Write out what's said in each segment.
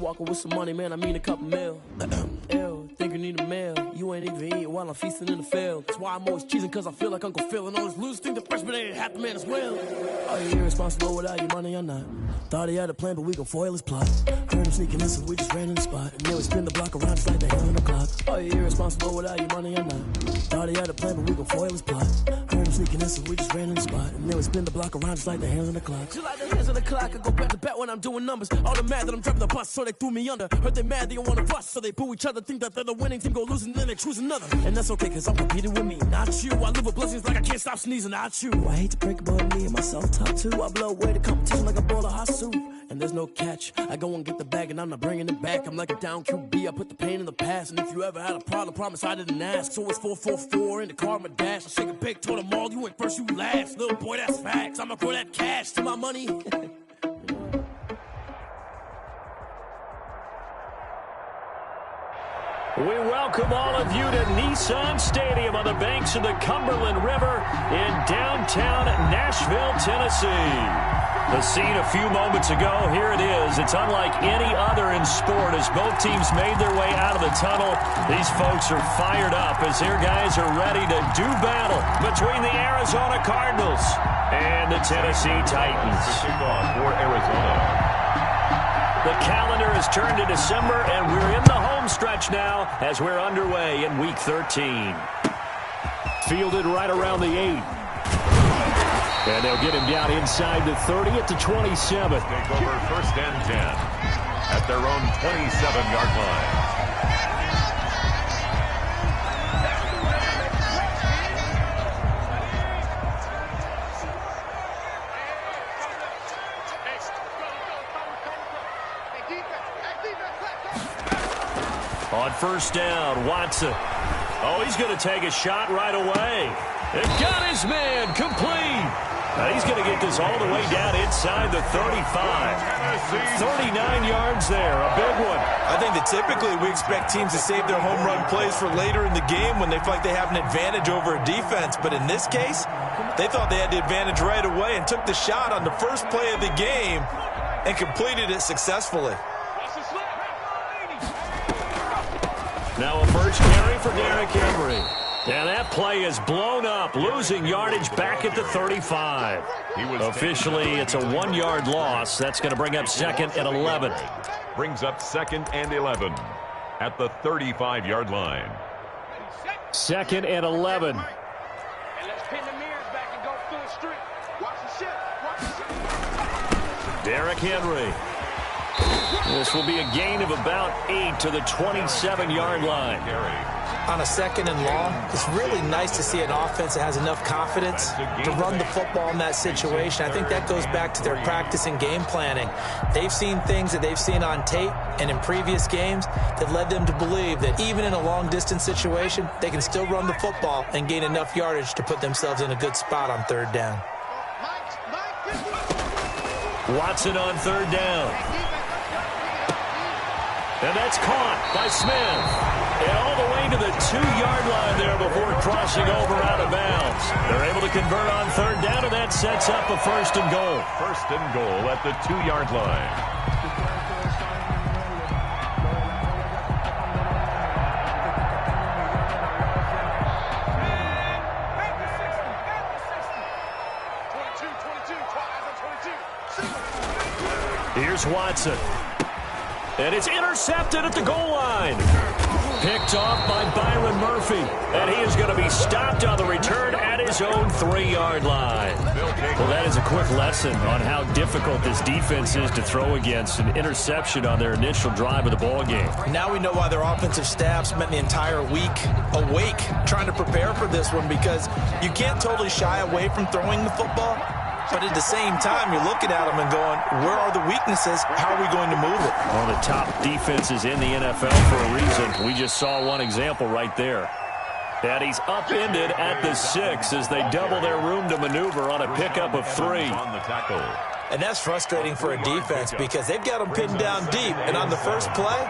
walking with some money, man, I mean a couple mil. Ew, think you need a meal. You ain't even eating while I'm feasting in the field. That's why I'm always cheesing, cause I feel like Uncle Phil. And all this losers think the freshman ain't half the man as well. Are you irresponsible without your money or not? Thought he had a plan, but we gon' foil his plot. Heard him sneaking in, so we just ran in the spot. And then we spin the block around just like the hell in the clock. Are you irresponsible without your money or not? Thought he had a plan, but we gon' foil his plot. Heard him sneaking in, so we just ran in the spot. And then we spin the block around just like the hands on the clock. Just like the hands on the clock, I go back to back when I'm doing numbers. All the mad that I'm driving the bus, so they threw me under. Heard they mad, they don't wanna bust, so they boo each other. Think that they're the winning team, go losing, then they choose another. And that's okay, cause I'm competing with me, not you. I live with blessings like I can't stop sneezing, not you. I hate to break it, but me and myself top two. I blow away the competition like a bowl of hot soup. And there's no catch. I go and get the bag and I'm not bringing it back. I'm like a down QB, I put the pain in the past. And if you ever had a problem, promise I didn't ask. So it's 444 in the car, my dash. I shake a big, told them all, you ain't first, you last. Little boy, that's facts. I'ma throw that cash to my money. We welcome all of you to Nissan Stadium on the banks of the Cumberland River in downtown Nashville, Tennessee. The scene a few moments ago, here it is. It's unlike any other in sport as both teams made their way out of the tunnel. These folks are fired up as their guys are ready to do battle between the Arizona Cardinals and the Tennessee Titans. For Arizona. The calendar has turned to December, and we're in the home stretch now as we're underway in Week 13. Fielded right around the 8. And they'll get him down inside the 30 at the 27. Take over 1st and 10 at their own 27-yard line. On 1st down, Watson. Oh, he's going to take a shot right away. It got his man complete. Now he's going to get this all the way down inside the 35. 39 yards there, a big one. I think that typically we expect teams to save their home run plays for later in the game when they feel like they have an advantage over a defense. But in this case, they thought they had the advantage right away and took the shot on the first play of the game and completed it successfully. Now a first carry for Derrick Henry. And that play is blown up, losing yardage back at the 35. Officially, it's a 1-yard loss. That's going to bring up 2nd and 11. Brings up 2nd and 11 at the 35-yard line. 2nd and 11. Derrick Henry. This will be a gain of about 8 to the 27-yard line. On a 2nd and long, it's really nice to see an offense that has enough confidence to run the football in that situation. I think that goes back to their practice and game planning. They've seen things that they've seen on tape and in previous games that led them to believe that even in a long-distance situation, they can still run the football and gain enough yardage to put themselves in a good spot on 3rd down. Watson on 3rd down. And that's caught by Smith. And all the way to the 2-yard line there before crossing over out of bounds. They're able to convert on 3rd down, and that sets up a 1st and goal. 1st and goal at the 2-yard line. Here's Watson. And it's intercepted at the goal line. Picked off by Byron Murphy. And he is going to be stopped on the return at his own 3-yard line. Well, that is a quick lesson on how difficult this defense is to throw against. An interception on their initial drive of the ball game. Now we know why their offensive staff spent the entire week awake trying to prepare for this one, because you can't totally shy away from throwing the football. But at the same time, you're looking at them and going, where are the weaknesses? How are we going to move it? One of the top defenses in the NFL for a reason. We just saw one example right there. And he's upended at the 6 as they double their room to maneuver on a pickup of 3. On the tackle. And that's frustrating for a defense because they've got them pinned down deep. And on the first play,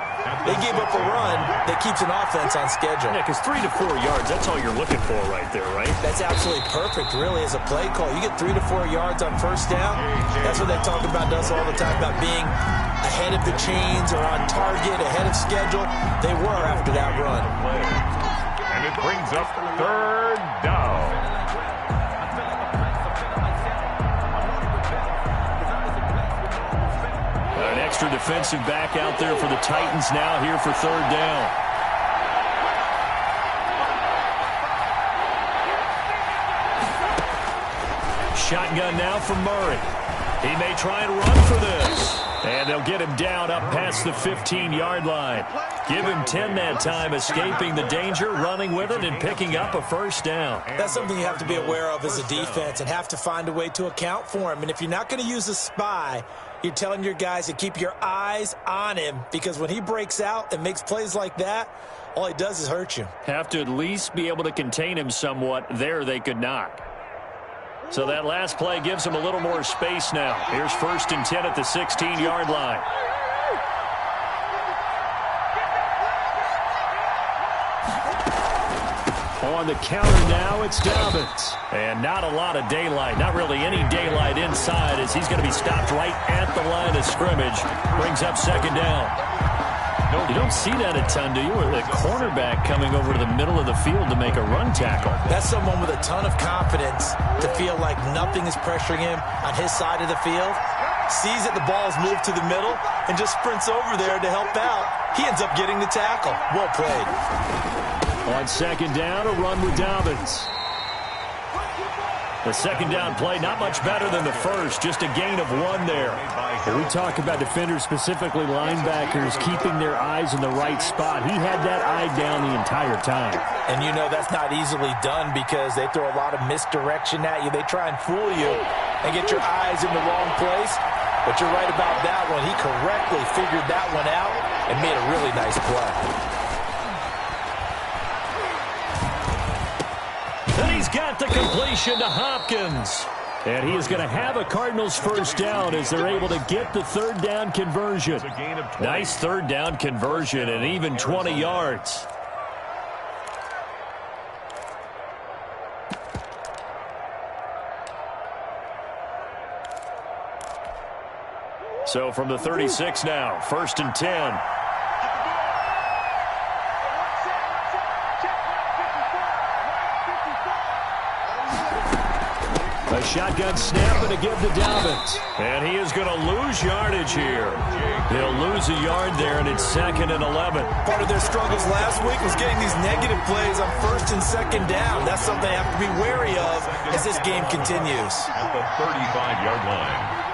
they gave up a run that keeps an offense on schedule. Yeah, because 3 to 4 yards, that's all you're looking for right there, right? That's absolutely perfect, really, as a play call. You get 3 to 4 yards on 1st down. That's what they talk about us all the time, about being ahead of the chains or on target, ahead of schedule. They were after that run. And it brings up third down. An extra defensive back out there for the Titans now here for third down. Shotgun now for Murray. He may try and run for this. And they'll get him down up past the 15-yard line. Give him 10 that time, escaping the danger, running with it, and picking up a first down. That's something you have to be aware of as a defense and have to find a way to account for him. And if you're not going to use a spy, you're telling your guys to keep your eyes on him, because when he breaks out and makes plays like that, all he does is hurt you. Have to at least be able to contain him somewhat. There they could not. So that last play gives him a little more space now. Here's 1st and 10 at the 16-yard line. On the counter now, it's Dobbins. And not a lot of daylight, not really any daylight inside, as he's going to be stopped right at the line of scrimmage. Brings up 2nd down. You don't see that a ton, do you? Or the cornerback coming over to the middle of the field to make a run tackle. That's someone with a ton of confidence to feel like nothing is pressuring him on his side of the field. Sees that the ball's moved to the middle and just sprints over there to help out. He ends up getting the tackle. Well played. On 2nd down, a run with Dobbins. The 2nd down play, not much better than the first, just a gain of 1 there. When we talk about defenders, specifically linebackers, keeping their eyes in the right spot, he had that eye down the entire time. And you know that's not easily done because they throw a lot of misdirection at you. They try and fool you and get your eyes in the wrong place. But you're right about that one. He correctly figured that one out and made a really nice play. And he's got the completion to Hopkins. And he is going to have a Cardinals first down as they're able to get the 3rd down conversion. Nice 3rd down conversion and even 20 yards. So from the 36 now, 1st and 10. A shotgun snap and a give to Dobbins. And he is going to lose yardage here. He'll lose a yard there, and it's 2nd and 11. Part of their struggles last week was getting these negative plays on 1st and 2nd down. That's something they have to be wary of as this game continues. At the 35-yard line.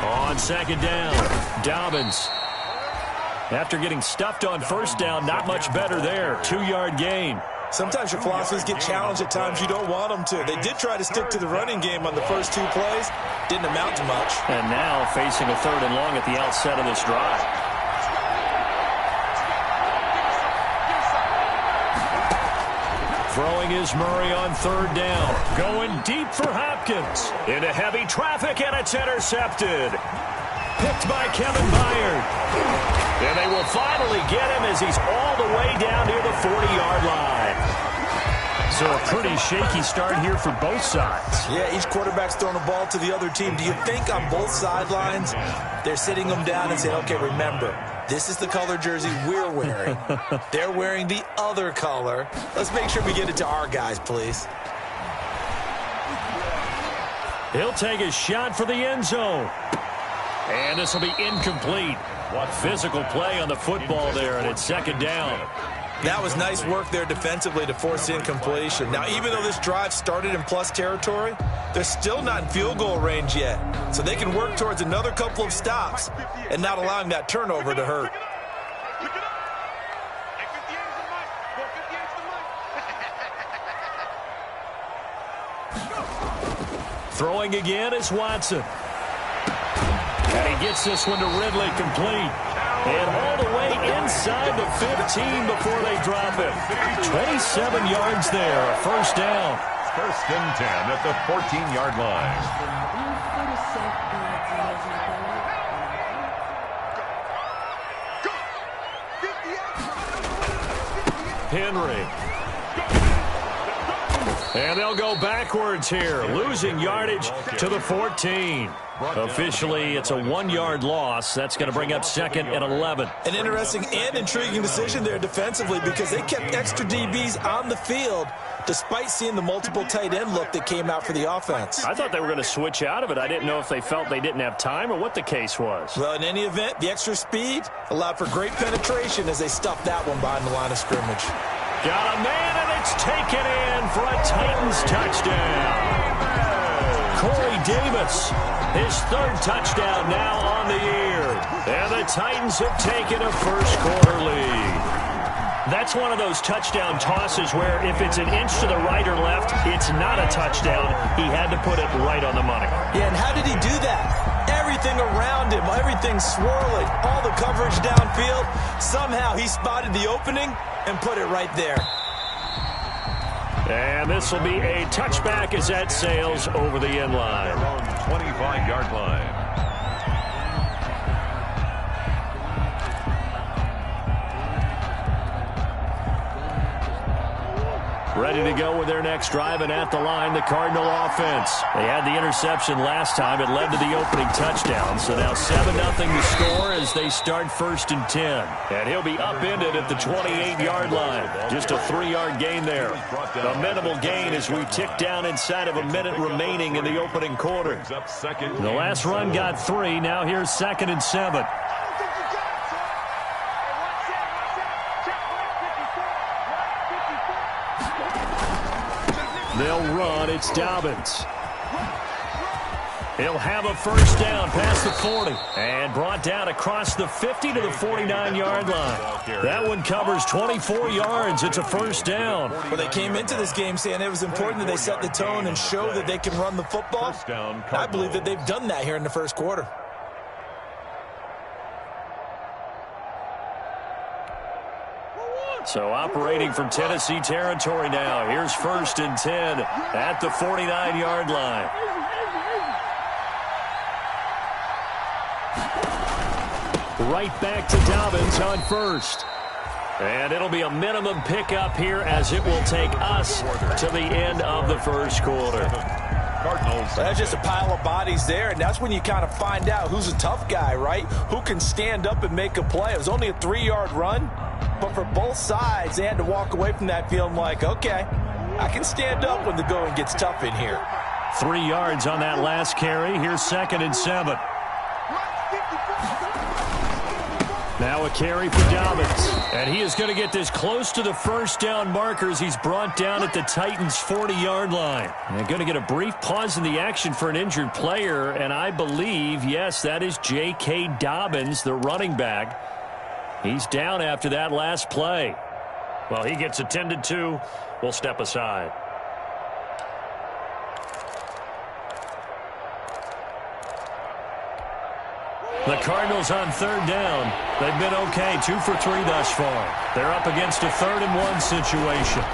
On 2nd down, Dobbins. After getting stuffed on 1st down, not much better there. 2-yard gain. Sometimes your philosophies get challenged at times you don't want them to. They did try to stick to the running game on the first 2 plays. Didn't amount to much. And now facing a 3rd and long at the outset of this drive. Throwing is Murray on 3rd down. Going deep for Hopkins. Into heavy traffic, and it's intercepted. Picked by Kevin Byard. And they will finally get him as he's all the way down near the 40-yard line. So a pretty shaky start here for both sides. Yeah, each quarterback's throwing the ball to the other team. Do you think on both sidelines they're sitting them down and saying, okay, remember, this is the color jersey we're wearing. They're wearing the other color. Let's make sure we get it to our guys, please. He'll take a shot for the end zone. And this will be incomplete. What physical play on the football there, and it's 2nd down. That was nice work there defensively to force incompletion. Now, even though this drive started in plus territory, they're still not in field goal range yet. So they can work towards another couple of stops and not allowing that turnover to hurt. Throwing again is Watson. And he gets this one to Ridley complete. And all the way inside the 15 before they drop it. 27 yards there, a first down. 1st and 10 at the 14-yard line. Henry. And they'll go backwards here, losing yardage to the 14. Officially, it's a 1-yard loss. That's going to bring up 2nd and 11. An interesting and intriguing decision there defensively because they kept extra DBs on the field despite seeing the multiple tight end look that came out for the offense. I thought they were going to switch out of it. I didn't know if they felt they didn't have time or what the case was. Well, in any event, the extra speed allowed for great penetration as they stuffed that one behind the line of scrimmage. Got a man, and it's taken in for a Titans touchdown. Corey Davis, his 3rd touchdown now on the year. And the Titans have taken a first-quarter lead. That's one of those touchdown tosses where if it's an inch to the right or left, it's not a touchdown. He had to put it right on the money. Yeah, and how did he do that? Everything around him, everything swirling, all the coverage downfield. Somehow he spotted the opening and put it right there. And this will be a touchback as that sails over the end line. 25-yard line. Ready to go with their next drive, and at the line, the Cardinal offense. They had the interception last time. It led to the opening touchdown. So now 7-0 to score as they start 1st and 10. And he'll be upended at the 28-yard line. Just a 3-yard gain there. A minimal gain as we tick down inside of a minute remaining in the opening quarter. The last run got 3. Now here's 2nd and 7. They'll run. It's Dobbins. He'll have a first down past the 40 and brought down across the 50 to the 49-yard line. That one covers 24 yards. It's a first down. Well, they came into this game saying it was important that they set the tone and show that they can run the football. I believe that they've done that here in the first quarter. So operating from Tennessee territory now. Here's 1st and 10 at the 49-yard line. Right back to Dobbins on 1st. And it'll be a minimum pickup here as it will take us to the end of the first quarter. Cardinals. That's just a pile of bodies there, and that's when you kind of find out who's a tough guy, right? Who can stand up and make a play. It was only a 3-yard run, but for both sides, they had to walk away from that feeling like, okay, I can stand up when the going gets tough in here. 3 yards on that last carry. Here's 2nd and 7. Now a carry for Dobbins. And he is going to get this close to the first down markers. He's brought down at the Titans' 40-yard line. They're going to get a brief pause in the action for an injured player. And I believe, yes, that is J.K. Dobbins, the running back. He's down after that last play. Well, he gets attended to. We'll step aside. The Cardinals on 3rd down. They've been okay, 2 for 3 thus far. They're up against a 3rd and 1 situation.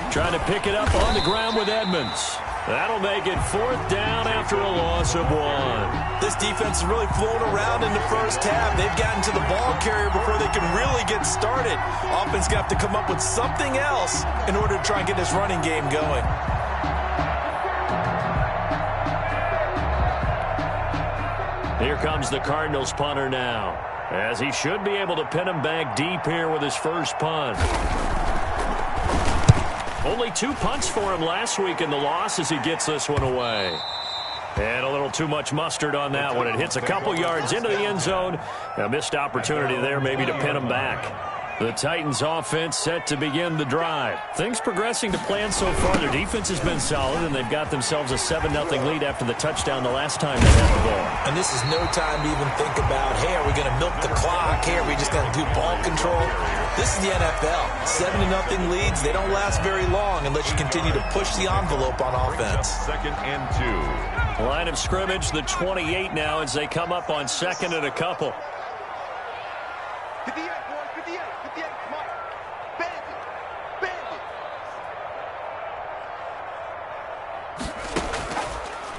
Trying to pick it up on the ground with Edmonds. That'll make it 4th down after a loss of 1. This defense has really flown around in the first half. They've gotten to the ball carrier before they can really get started. Offense going to have to come up with something else in order to try and get this running game going. Here comes the Cardinals punter now, as he should be able to pin him back deep here with his first punt. Only 2 punts for him last week in the loss as he gets this one away. And a little too much mustard on that one. It hits a couple yards into the end zone. A missed opportunity there maybe to pin him back. The Titans offense set to begin the drive. Things progressing to plan so far. Their defense has been solid, and they've got themselves a 7-0 lead after the touchdown the last time they had the ball. And this is no time to even think about, hey, are we going to milk the clock? Hey, are we just going to do ball control? This is the NFL. 7-0 leads, they don't last very long unless you continue to push the envelope on offense. 2nd and 2. Line of scrimmage, the 28 now as they come up on 2nd and a couple.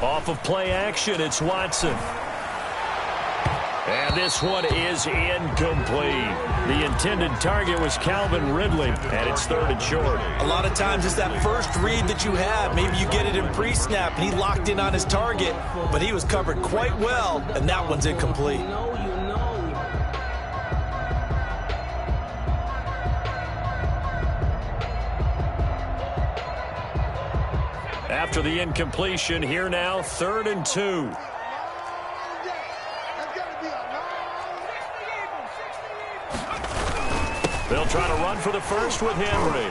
Off of play action, it's Watson. And this one is incomplete. The intended target was Calvin Ridley, and it's 3rd and short. A lot of times it's that first read that you have. Maybe you get it in pre-snap, and he locked in on his target, but he was covered quite well, and that one's incomplete. After the incompletion, here now, 3rd and 2. They'll try to run for the first with Henry.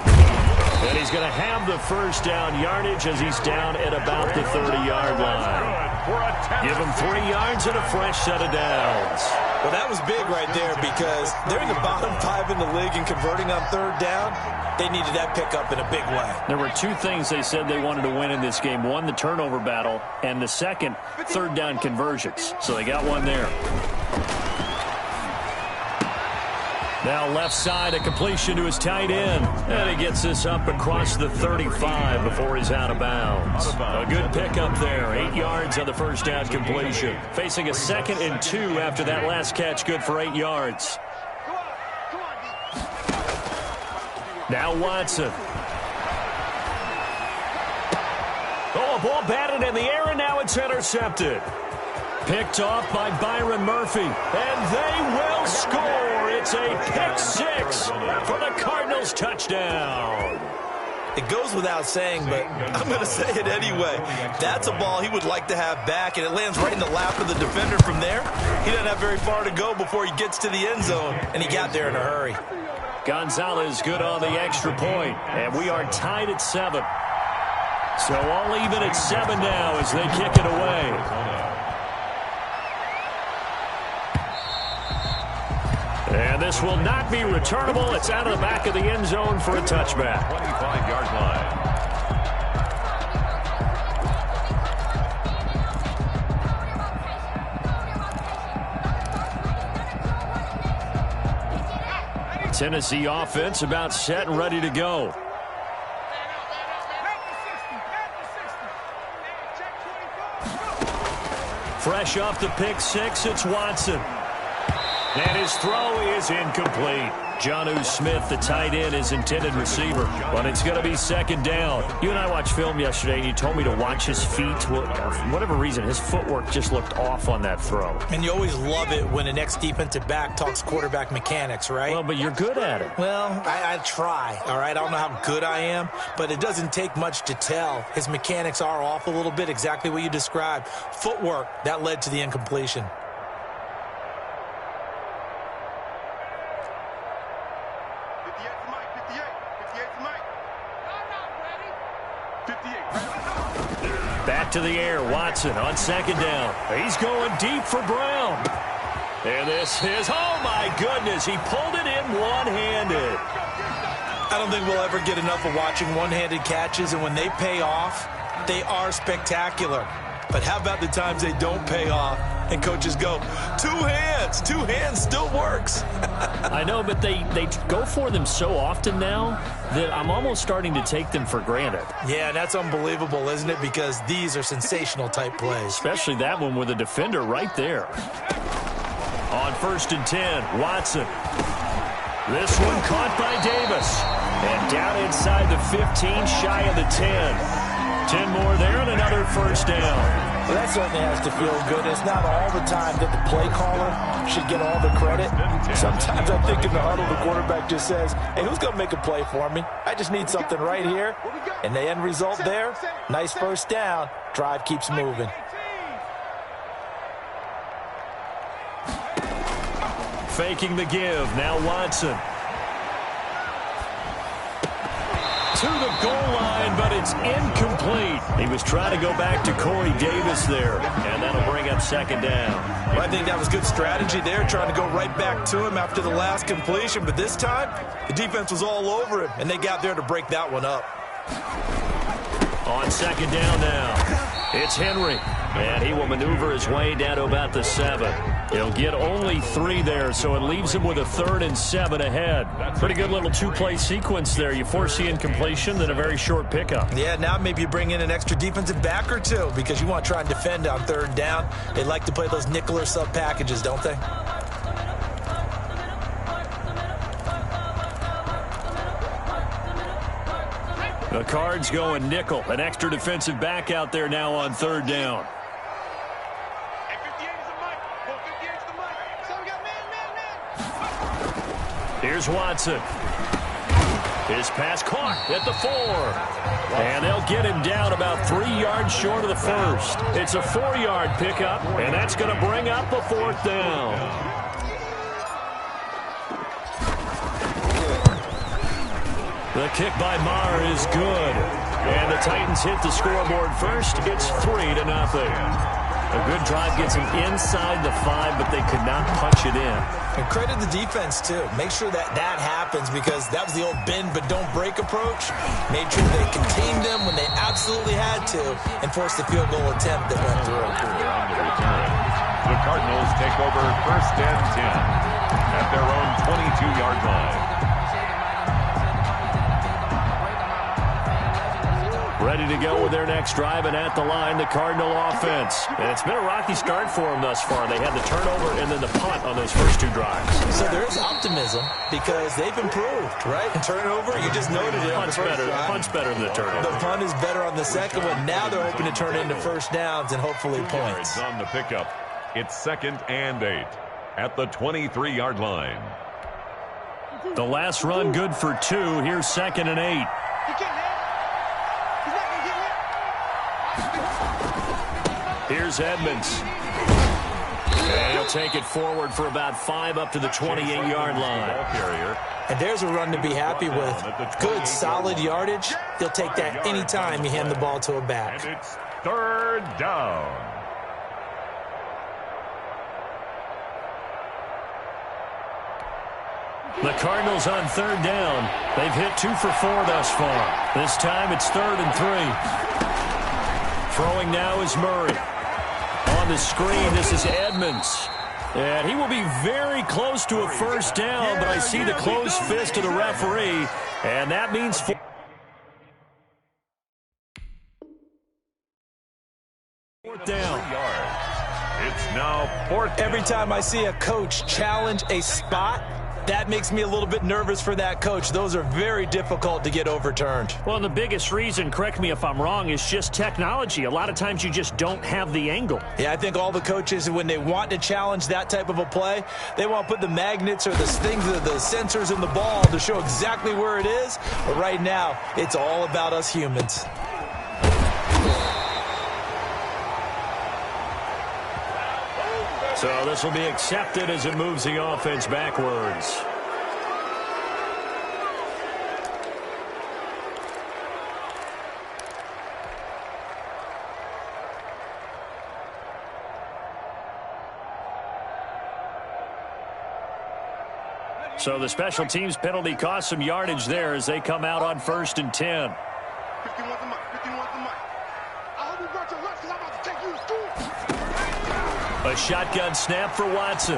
And he's going to have the first down yardage as he's down at about the 30-yard line. Give him 3 yards and a fresh set of downs. Well, that was big right there because they're in the bottom 5 in the league and converting on 3rd down. They needed that pickup in a big way. There were 2 things they said they wanted to win in this game. One, the turnover battle, and the second, 3rd down conversions. So they got one there. Now left side, a completion to his tight end. And he gets this up across the 35 before he's out of bounds. A good pickup there. 8 yards on the first down completion. Facing a 2nd and 2 after that last catch, good for 8 yards. Now Watson. Oh, a ball batted in the air, and now it's intercepted. Picked off by Byron Murphy, and they will score. It's a pick 6 for the Cardinals touchdown. It goes without saying, but I'm going to say it anyway. That's a ball he would like to have back, and it lands right in the lap of the defender from there. He doesn't have very far to go before he gets to the end zone, and he got there in a hurry. Gonzalez good on the extra point, and we are tied at 7. So all even at 7 now as they kick it away. And this will not be returnable. It's out of the back of the end zone for a touchback. 25-yard line. Tennessee offense about set and ready to go. Fresh off the pick 6, it's Watson. And his throw is incomplete. Jonnu Smith, the tight end, is intended receiver. But it's going to be 2nd down. You and I watched film yesterday, and you told me to watch his feet. Well, for whatever reason, his footwork just looked off on that throw. And you always love it when an ex-defensive back talks quarterback mechanics, right? Well, but you're good at it. Well, I try, all right? I don't know how good I am, but it doesn't take much to tell. His mechanics are off a little bit, exactly what you described. Footwork, that led to the incompletion. Back to the air, Watson on 2nd down. He's going deep for Brown. And this is, oh my goodness, he pulled it in one-handed. I don't think we'll ever get enough of watching one-handed catches, and when they pay off, they are spectacular. But how about the times they don't pay off and coaches go, 2 hands, 2 hands still works. I know, but they go for them so often now that I'm almost starting to take them for granted. Yeah, that's unbelievable, isn't it? Because these are sensational type plays. Especially that one with a defender right there. On 1st and 10, Watson. This one caught by Davis. And down inside the 15, shy of the 10. 10 more there and another first down. Well, that certainly has to feel good. It's not all the time that the play caller should get all the credit. Sometimes I think in the huddle, the quarterback just says, hey, who's going to make a play for me? I just need something right here. And the end result there, nice first down. Drive keeps moving. Faking the give. Now Watson. To the goal line, but it's incomplete. He was trying to go back to Corey Davis there, and that'll bring up 2nd down. Well, I think that was good strategy there, trying to go right back to him after the last completion. But this time, the defense was all over him, and they got there to break that one up. On 2nd down now, it's Henry. And he will maneuver his way down to about the 7. He'll get only 3 there, so it leaves him with a 3rd and 7 ahead. Pretty good little 2-play sequence there. You force the incompletion, then a very short pickup. Yeah, now maybe you bring in an extra defensive back or 2 because you want to try and defend on 3rd down. They like to play those nickel or sub packages, don't they? The Cards going nickel. An extra defensive back out there now on third down. Here's Watson. His pass caught at the 4. And they'll get him down about 3 yards short of the first. It's a 4-yard pickup, and that's going to bring up a 4th down. The kick by Maher is good. And the Titans hit the scoreboard first. It's 3-0. A good drive gets them inside the 5, but they could not punch it in. And credit the defense, too. Make sure that happens, because that was the old bend but don't break approach. Made sure they contained them when they absolutely had to and forced the field goal attempt that went through. The Cardinals take over 1st and 10 at their own 22-yard line. Ready to go with their next drive, and at the line, the Cardinal offense. And it's been a rocky start for them thus far. They had the turnover and then the punt on those first 2 drives. So there is optimism because they've improved, right? Turnover, you just noted it. Punt's better than the turnover. The punt is better on the second one. Now they're hoping to turn into first downs and hopefully points. On the pickup, it's 2nd and 8 at the 23-yard line. The last run good for 2. Here's 2nd and 8. Here's Edmonds. And he'll take it forward for about 5 up to the 28-yard line. And there's a run to be happy with. Good, solid yardage. They'll take that anytime you hand the ball to a back. And it's 3rd down. The Cardinals on 3rd down. They've hit 2 for 4 thus far. This time it's 3rd and 3. Throwing now is Murray. On the screen, this is Edmonds. And he will be very close to a first down, but I see the closed fist of the referee, and that means 4th down. It's now 4th down. Every time I see a coach challenge a spot, that makes me a little bit nervous for that coach. Those are very difficult to get overturned. Well, the biggest reason, correct me if I'm wrong, is just technology. A lot of times you just don't have the angle. Yeah, I think all the coaches, when they want to challenge that type of a play, they want to put the magnets or the things, the sensors in the ball to show exactly where it is. But right now, it's all about us humans. So this will be accepted as it moves the offense backwards. So the special teams penalty cost some yardage there as they come out on 1st and 10. 51's the mic. 51's the mic. I hope you brought your lunch because I'm about to take you to school. A shotgun snap for Watson.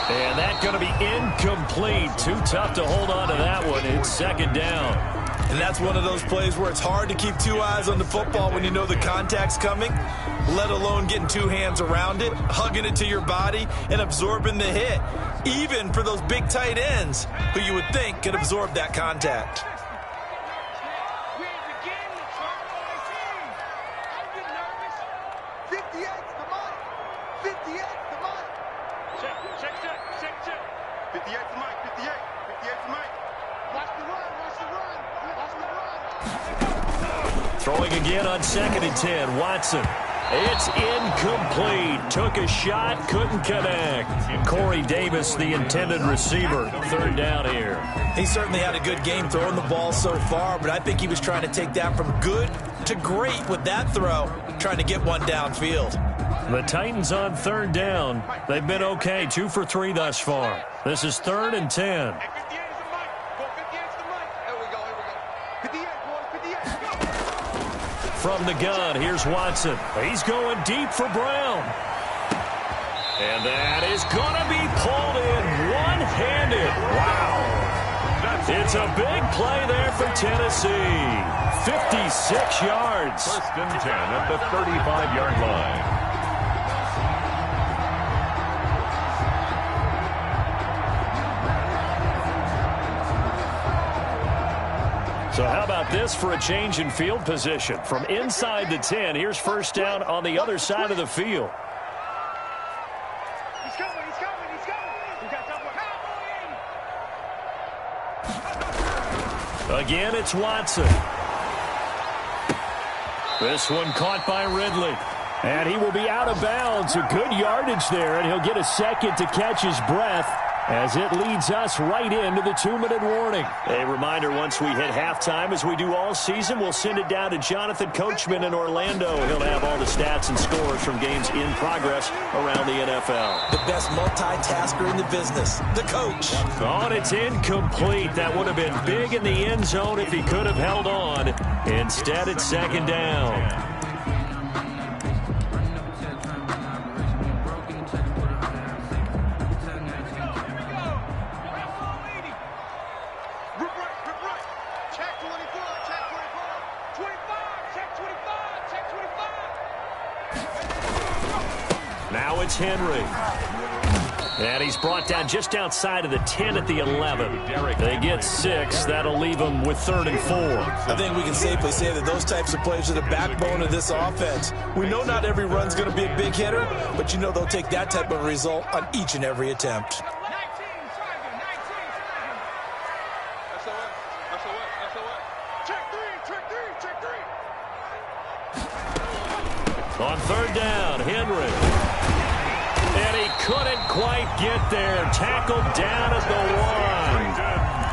And that's going to be incomplete. Too tough to hold on to that one. It's 2nd down. And that's one of those plays where it's hard to keep 2 eyes on the football when you know the contact's coming, let alone getting 2 hands around it, hugging it to your body, and absorbing the hit. Even for those big tight ends who you would think could absorb that contact. Throwing again on 2nd and 10. Watson. It's incomplete. Took a shot, couldn't connect. Corey Davis, the intended receiver. 3rd down here. He certainly had a good game throwing the ball so far, but I think he was trying to take that from good to great with that throw, trying to get one downfield. The Titans on 3rd down. They've been okay, 2 for 3 thus far. This is 3rd and 10. From the gun, here's Watson. He's going deep for Brown. And that is going to be pulled in one-handed. Wow. It's a big play there for Tennessee. 56 yards. 1st and 10 at the 35-yard line. So how about this for a change in field position? From inside the 10, here's first down on the other side of the field. He's coming. He got double. Again, it's Watson. This one caught by Ridley. And he will be out of bounds. A good yardage there, and he'll get a second to catch his breath as it leads us right into the 2-minute warning. A reminder, once we hit halftime, as we do all season, we'll send it down to Jonathan Coachman in Orlando. He'll have all the stats and scores from games in progress around the NFL. The best multitasker in the business, the coach. Oh, and it's incomplete. That would have been big in the end zone if he could have held on. Instead, it's second down. Now it's Henry. And he's brought down just outside of the 10 at the 11. They get 6. That'll leave them with 3rd and 4. I think we can safely say that those types of plays are the backbone of this offense. We know not every run's going to be a big hitter, but you know they'll take that type of result on each and every attempt. On 3rd down, Henry. And he couldn't quite get there. Tackled down at the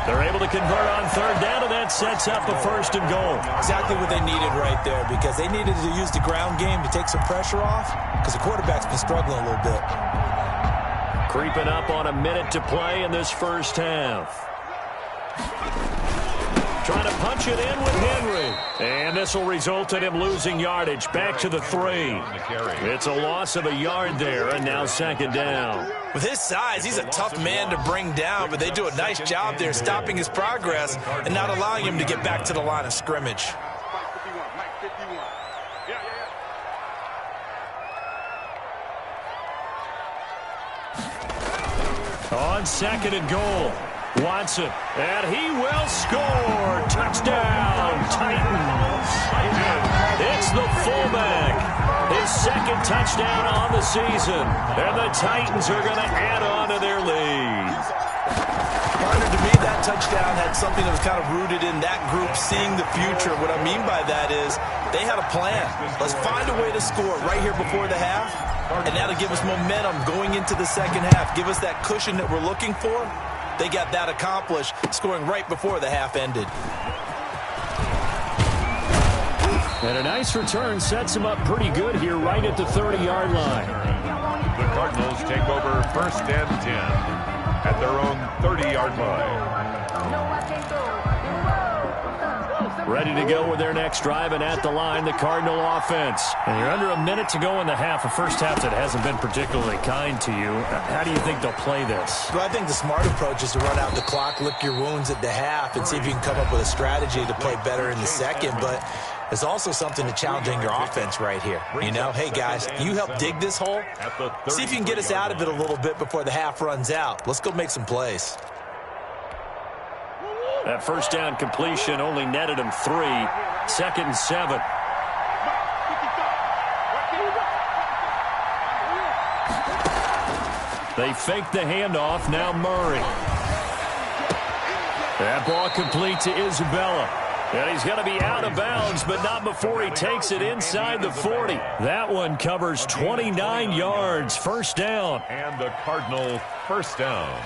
1. They're able to convert on 3rd down, and that sets up a 1st and goal. Exactly what they needed right there, because they needed to use the ground game to take some pressure off, because the quarterback's been struggling a little bit. Creeping up on a minute to play in this first half. Trying to punch it in with Henry. And this will result in him losing yardage back to the 3. It's a loss of a yard there, and now second down. With his size, he's a tough man to bring down, but they do a nice job there stopping his progress and not allowing him to get back to the line of scrimmage. On 2nd and goal. Watson, and he will score. Touchdown, Titans. It's the fullback. His 2nd touchdown on the season. And the Titans are going to add on to their lead. Partner, to me, that touchdown had something that was kind of rooted in that group seeing the future. What I mean by that is they had a plan. Let's find a way to score right here before the half, and that'll give us momentum going into the second half. Give us that cushion that we're looking for. They got that accomplished, scoring right before the half ended. And a nice return sets him up pretty good here right at the 30-yard line. The Cardinals take over 1st and 10 at their own 30-yard line. Ready to go with their next drive, and at the line, the Cardinal offense. And you're under a minute to go in the half, a first half that hasn't been particularly kind to you. How do you think they'll play this? Well, I think the smart approach is to run out the clock, lick your wounds at the half, and see if you can come up with a strategy to play better in the second. But there's also something to challenging your offense right here. You know, hey, guys, you help dig this hole. See if you can get us out of it a little bit before the half runs out. Let's go make some plays. That first down completion only netted him 3. 2nd and 7. They fake the handoff. Now Murray. That ball complete to Isabella. And he's going to be out of bounds, but not before he takes it inside the 40. That one covers 29 yards. First down. And the Cardinal first down.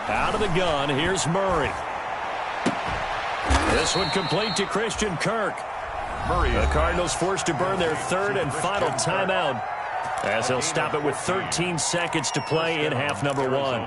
Out of the gun, here's Murray. This one complete to Christian Kirk. The Cardinals forced to burn their 3rd and final timeout as they'll stop it with 13 seconds to play in half number 1.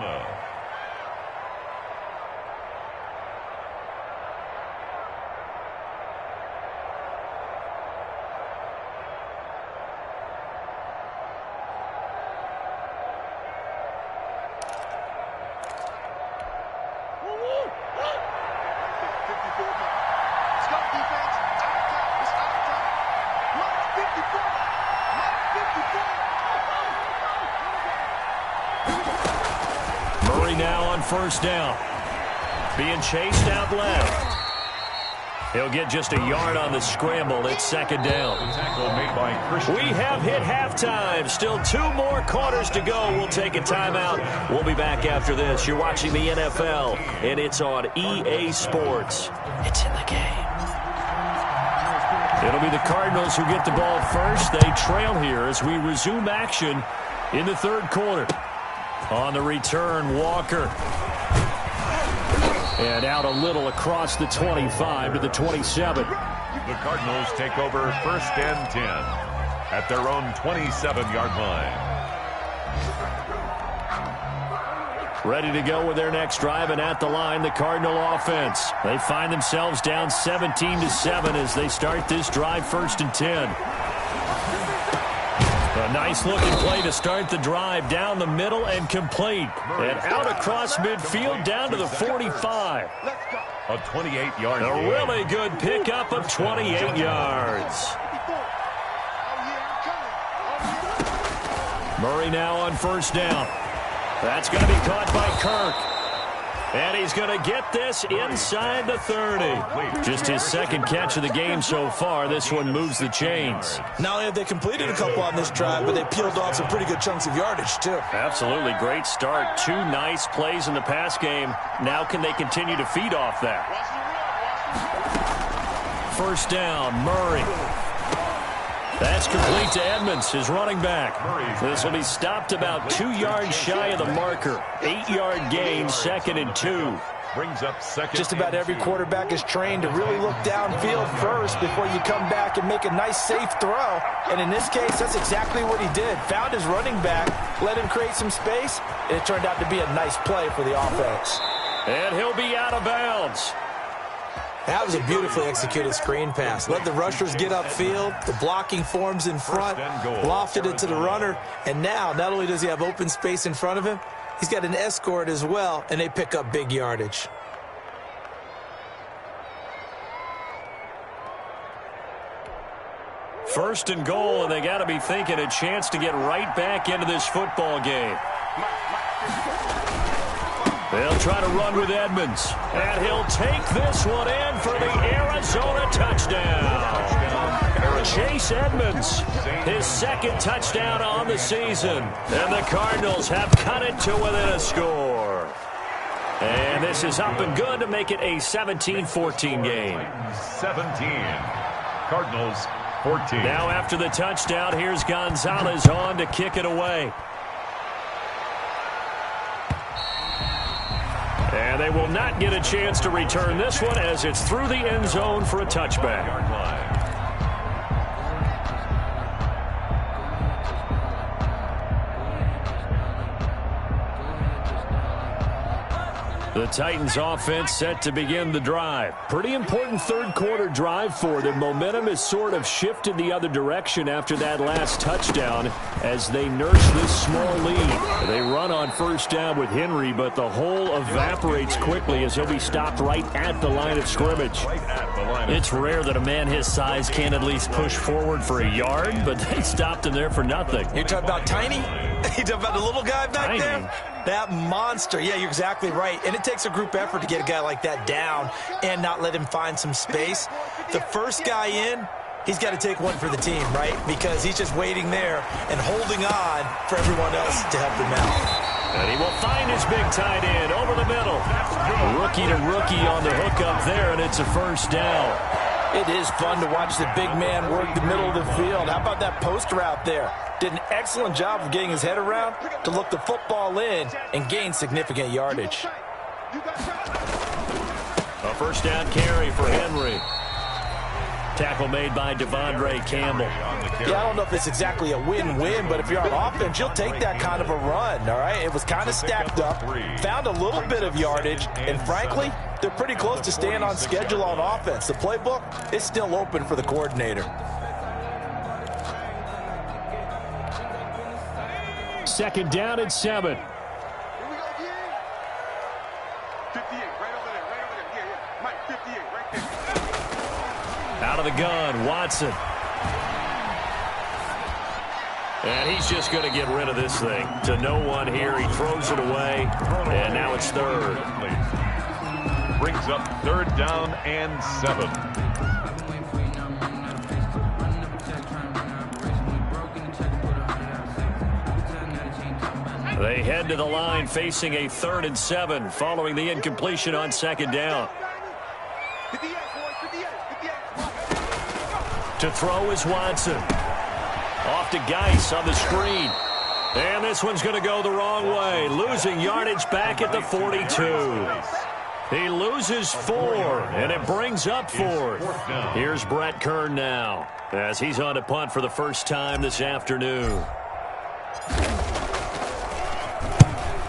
Murray now on first down. Being chased out left. He'll get just a yard on the scramble. It's second down. We have hit halftime. Still 2 more quarters to go. We'll take a timeout. We'll be back after this. You're watching the NFL, and it's on EA Sports. It's in the game. It'll be the Cardinals who get the ball first. They trail here as we resume action in the third quarter. On the return, Walker. And out a little across the 25 to the 27. The Cardinals take over first and 10 at their own 27-yard line. Ready to go with their next drive, and at the line, the Cardinal offense. They find themselves down 17-7 as they start this drive first and 10. A nice-looking play to start the drive down the middle and complete. And out across midfield down to the 45. A 28-yard A really good pickup of 28 yards. Murray now on first down. That's going to be caught by Kirk. And he's going to get this inside the 30. Just his second catch of the game so far. This one moves the chains. Not only have they completed a couple on this drive, but they peeled off some pretty good chunks of yardage, too. Absolutely. Great start. 2 nice plays in the pass game. Now can they continue to feed off that? First down, Murray. That's complete to Edmonds, his running back. This will be stopped about 2 yards shy of the marker. 8-yard gain, second and 2. Brings up second. Just about every quarterback is trained to really look downfield first before you come back and make a nice, safe throw. And in this case, that's exactly what he did. Found his running back, let him create some space, and it turned out to be a nice play for the offense. And he'll be out of bounds. That was a beautifully executed screen pass. Let the rushers get upfield. The blocking forms in front. Lofted it to the runner. And now, not only does he have open space in front of him, he's got an escort as well, and they pick up big yardage. First and goal, and they got to be thinking a chance to get right back into this football game. They'll try to run with Edmonds. And he'll take this one in for the Arizona touchdown. Chase Edmonds, his second touchdown on the season. And the Cardinals have cut it to within a score. And this is up and good to make it a 17-14 game. 17. Cardinals 14. Now after the touchdown, here's Gonzalez on to kick it away. And they will not get a chance to return this one as it's through the end zone for a touchback. The Titans offense set to begin the drive. Pretty important third quarter drive for them. Momentum has sort of shifted the other direction after that last touchdown as they nurse this small lead. They run on first down with Henry, but the hole evaporates quickly as he'll be stopped right at the line of scrimmage. It's rare that a man his size can't at least push forward for a yard, but they stopped him there for nothing. You're talking about tiny? You're talking about the little guy back there? That monster. Yeah, you're exactly right. And it takes a group effort to get a guy like that down and not let him find some space. The first guy in, he's got to take one for the team, right? Because he's just waiting there and holding on for everyone else to help him out. And he will find his big tight end over the middle. Rookie to rookie on the hook up there, and it's a first down. It is fun to watch the big man work the middle of the field. How about that post route there? Did an excellent job of getting his head around to look the football in and gain significant yardage. A first down carry for Henry. Tackle made by Devondre Campbell. Yeah, I don't know if it's exactly a win-win, but if you're on offense, you'll take that kind of a run, all right? It was kind of stacked up, found a little bit of yardage, and frankly, they're pretty close to staying on schedule on offense. The playbook is still open for the coordinator. Second down and 7. Here we go again. 58, right over there, right over there. Yeah. Mike, 58, right there. Out of the gun, Watson. And he's just going to get rid of this thing. To no one here. He throws it away. And now it's third. Brings up 3rd down and 7. They head to the line facing a 3rd and 7 following the incompletion on 2nd down. To throw is Watson. Off to Geis on the screen. And this one's going to go the wrong way. Losing yardage back at the 42. He loses 4, and it brings up 4th. Here's Brett Kern now as he's on to punt for the first time this afternoon.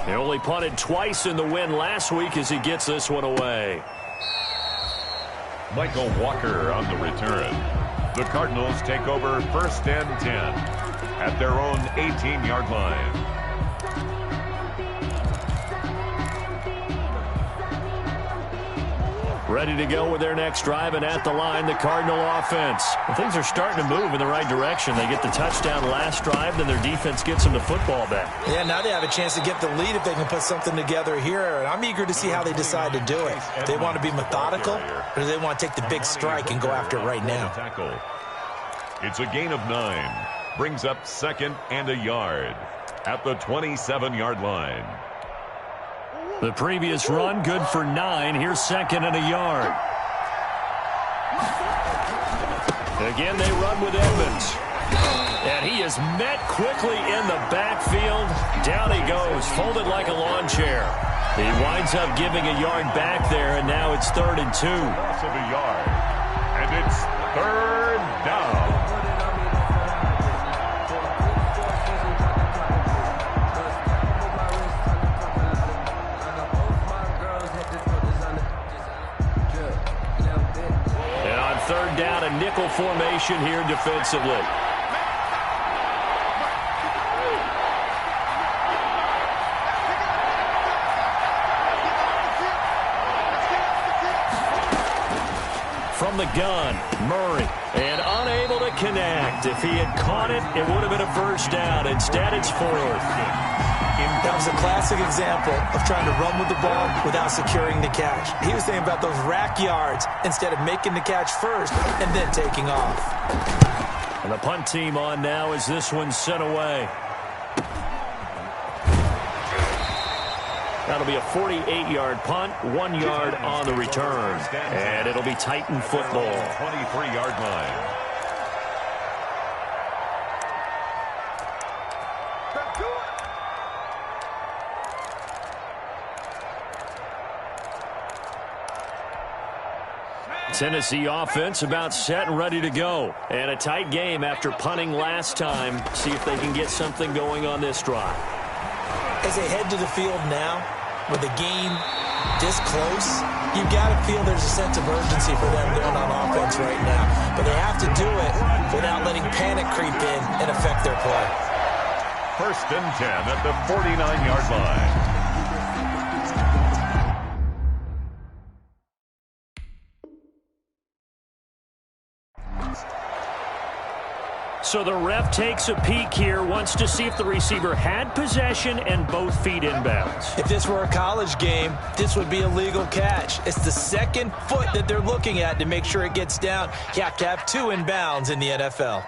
He only punted twice in the win last week as he gets this one away. Michael Walker on the return. The Cardinals take over 1st and 10 at their own 18-yard line. Ready to go with their next drive, and at the line, the Cardinal offense. And things are starting to move in the right direction. They get the touchdown last drive, then their defense gets them the football back. Yeah, now they have a chance to get the lead if they can put something together here. And I'm eager to see how they decide to do it. They want to be methodical, or do they want to take the big strike and go after it right now? It's a gain of 9. Brings up 2nd and a yard at the 27-yard line. The previous run, good for 9. Here's 2nd and a yard. Again, they run with Edmonds. And he is met quickly in the backfield. Down he goes, folded like a lawn chair. He winds up giving a yard back there, and now it's 3rd and 2. Loss of a yard. And it's 3rd down. Down a nickel formation here defensively. From the gun, Murray, and unable to connect. If he had caught it, it would have been a 1st down. Instead, it's 4th. That was a classic example of trying to run with the ball without securing the catch. He was thinking about those rack yards instead of making the catch first and then taking off. And the punt team on now as this one's sent away. That'll be a 48-yard punt, 1 yard on the return. And it'll be Titan football. 23-yard line. Tennessee offense about set and ready to go. And a tight game after punting last time. See if they can get something going on this drive. As they head to the field now, with the game this close, you've got to feel there's a sense of urgency for them going on offense right now. But they have to do it without letting panic creep in and affect their play. 1st and 10 at the 49-yard line. So the ref takes a peek here, wants to see if the receiver had possession and both feet inbounds. If this were a college game, this would be a legal catch. It's the 2nd foot that they're looking at to make sure it gets down. You have to have 2 inbounds in the NFL.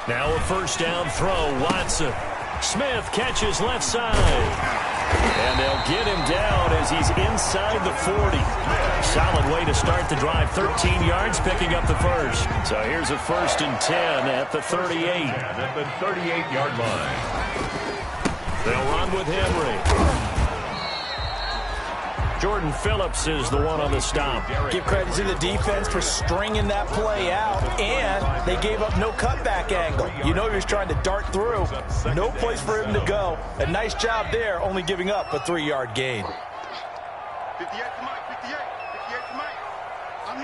Now a 1st down throw, Watson. Smith catches left side. And they'll get him down as he's inside the 40. Solid way to start the drive. 13 yards, picking up the 1st. So here's a 1st and 10 at the 38. At the 38-yard line. They'll run with Henry. Jordan Phillips is the one on the stop. Give credit to the defense for stringing that play out, and they gave up no cutback angle. You know he was trying to dart through. No place for him to go. A nice job there, only giving up a 3-yard gain. 58 to Mike, 58 to Mike. I'm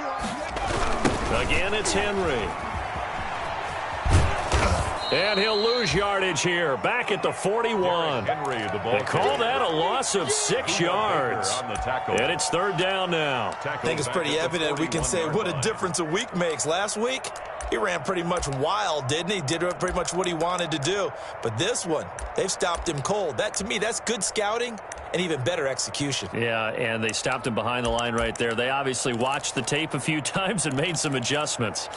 here. Again, it's Henry. And he'll lose yardage here, back at the 41. They call that a loss of 6 yards. And it's third down now. I think it's pretty evident we can say what a difference a week makes. Last week, he ran pretty much wild, didn't he? Did pretty much what he wanted to do. But this one, they've stopped him cold. That, to me, that's good scouting and even better execution. Yeah, and they stopped him behind the line right there. They obviously watched the tape a few times and made some adjustments.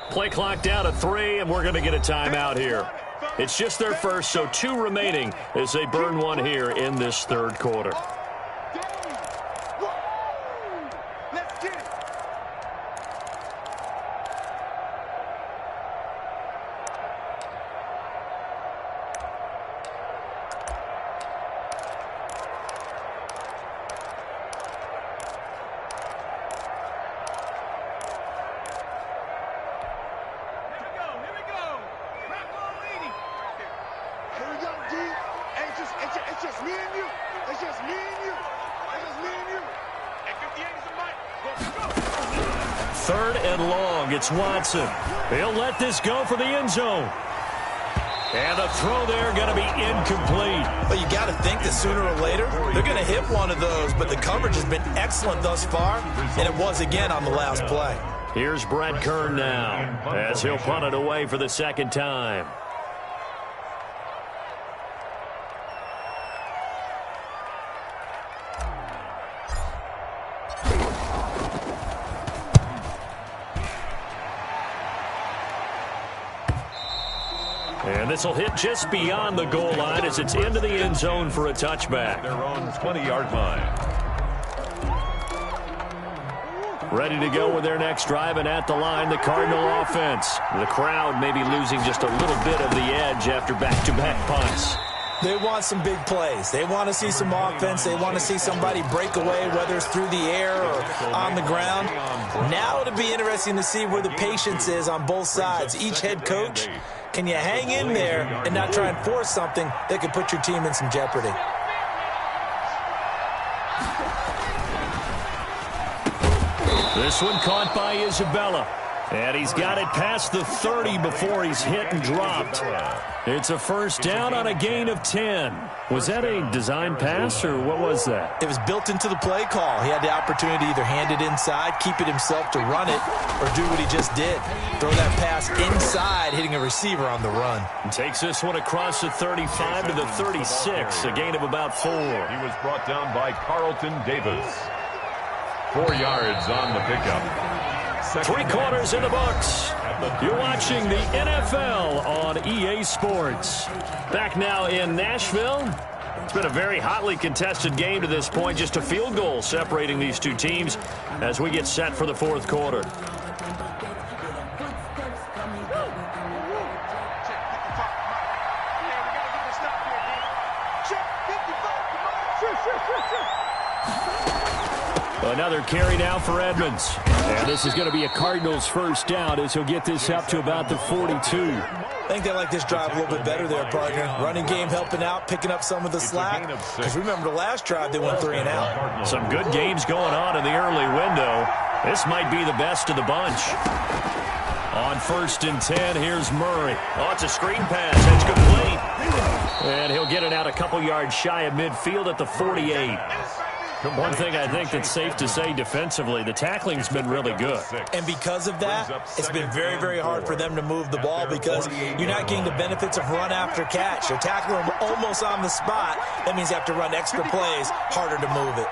Play clock down to 3, and we're going to get a timeout here. It's just their first, so 2 remaining as they burn one here in this third quarter. Third and long. It's Watson. He'll let this go for the end zone. And the throw there going to be incomplete. But you got to think that sooner or later, they're going to hit one of those. But the coverage has been excellent thus far, and it was again on the last play. Here's Brett Kern now as he'll punt it away for the second time. And this will hit just beyond the goal line as it's into the end zone for a touchback. Their own 20-yard line. Ready to go with their next drive, and at the line, the Cardinal offense. The crowd may be losing just a little bit of the edge after back-to-back punts. They want some big plays. They want to see some offense. They want to see somebody break away, whether it's through the air or on the ground. Now it'll be interesting to see where the patience is on both sides. Each head coach, can you hang in there and not try and force something that could put your team in some jeopardy? This one caught by Isabella. And he's got it past the 30 before he's hit and dropped. It's a first down on a gain of 10. Was that a design pass, or what was that? It was built into the play call. He had the opportunity to either hand it inside, keep it himself to run it, or do what he just did. Throw that pass inside, hitting a receiver on the run. Takes this one across the 35 to the 36, a gain of about 4. He was brought down by Carlton Davis. 4 yards on the pickup. 3 quarters in the books. You're watching the NFL on EA Sports. Back now in Nashville. It's been a very hotly contested game to this point. Just a field goal separating these two teams as we get set for the fourth quarter. Another carry now for Edmonds. And this is going to be a Cardinals first down as he'll get this up to about the 42. I think they like this drive a little bit better there, partner. Running game helping out, picking up some of the slack. Because remember the last drive, they went 3 and out. Some good games going on in the early window. This might be the best of the bunch. On 1st and 10, here's Murray. Oh, it's a screen pass. That's complete. And he'll get it out a couple yards shy of midfield at the 48. One thing I think that's safe to say defensively, the tackling's been really good. And because of that, it's been very, very hard for them to move the ball because you're not getting the benefits of run after catch. They're tackling them almost on the spot. That means you have to run extra plays, harder to move it.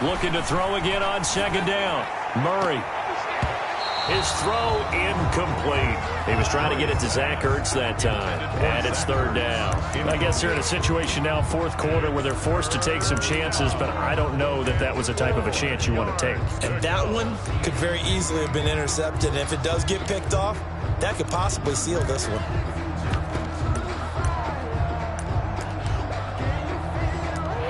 Looking to throw again on 2nd down. Murray. His throw incomplete. He was trying to get it to Zach Ertz that time. And it's 3rd down. I guess they're in a situation now, 4th quarter, where they're forced to take some chances, but I don't know that that was a type of a chance you want to take. And that one could very easily have been intercepted. And if it does get picked off, that could possibly seal this one.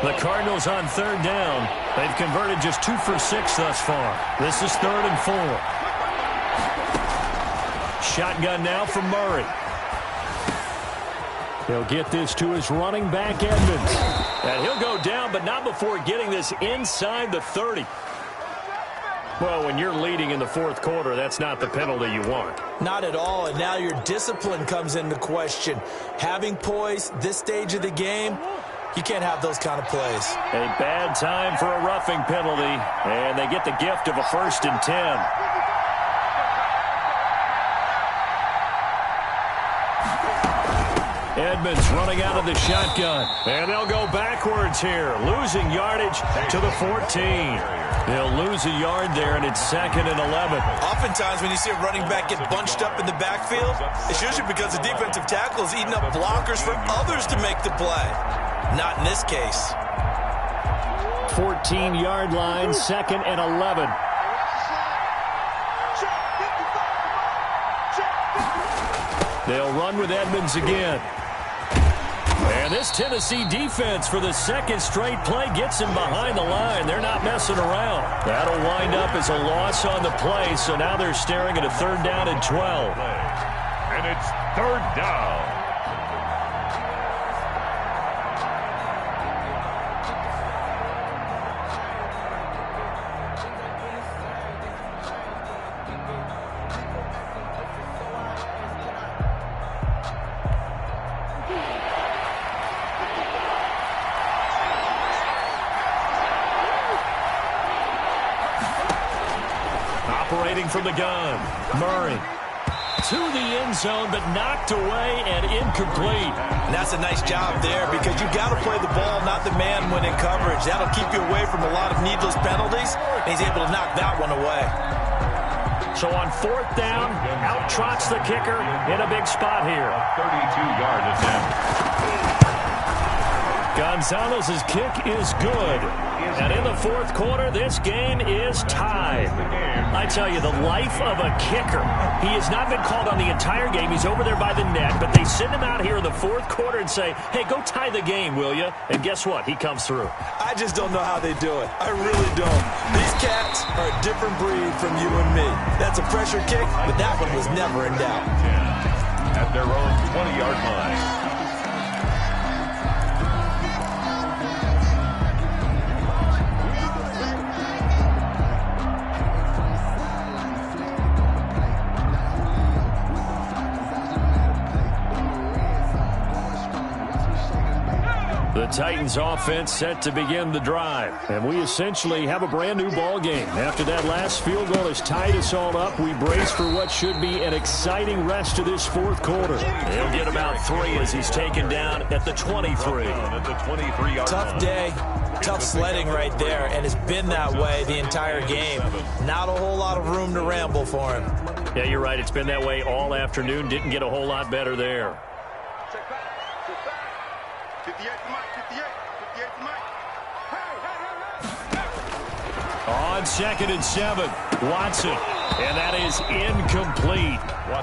The Cardinals on 3rd down. They've converted just 2 for 6 thus far. This is 3rd and 4. Shotgun now from Murray. He'll get this to his running back, Edmonds. And he'll go down, but not before getting this inside the 30. Well, when you're leading in the fourth quarter, that's not the penalty you want. Not at all, and now your discipline comes into question. Having poise this stage of the game, you can't have those kind of plays. A bad time for a roughing penalty, and they get the gift of a 1st and 10. Edmonds running out of the shotgun, and they'll go backwards here, losing yardage to the 14. They'll lose a yard there, and it's 2nd and 11. Oftentimes when you see a running back get bunched up in the backfield, it's usually because the defensive tackle is eating up blockers for others to make the play. Not in this case. 14-yard line, 2nd and 11. They'll run with Edmonds again. And this Tennessee defense for the 2nd straight play gets him behind the line. They're not messing around. That'll wind up as a loss on the play, so now they're staring at a 3rd down and 12. And it's 3rd down. Operating from the gun, Murray to the end zone, but knocked away and incomplete. And that's a nice job there because you got to play the ball, not the man when in coverage. That'll keep you away from a lot of needless penalties, and he's able to knock that one away. So on 4th down, out trots the kicker in a big spot here. 32-yard attempt. Gonzalez's kick is good. And in the 4th quarter, this game is tied. I tell you, the life of a kicker. He has not been called on the entire game. He's over there by the net, but they send him out here in the 4th quarter and say, hey, go tie the game, will you? And guess what? He comes through. I just don't know how they do it. I really don't. These cats are a different breed from you and me. That's a pressure kick, but that one was never in doubt. At their own 20-yard line. The Titans offense set to begin the drive. And we essentially have a brand new ball game. After that last field goal has tied us all up, we brace for what should be an exciting rest of this 4th quarter. He'll get about 3 as he's taken down at the 23. Tough day, tough sledding right there, and it's been that way the entire game. Not a whole lot of room to ramble for him. Yeah, you're right. It's been that way all afternoon. Didn't get a whole lot better there. 58 to Mike, 58 to Mike. On 2nd and 7, Watson. And that is incomplete.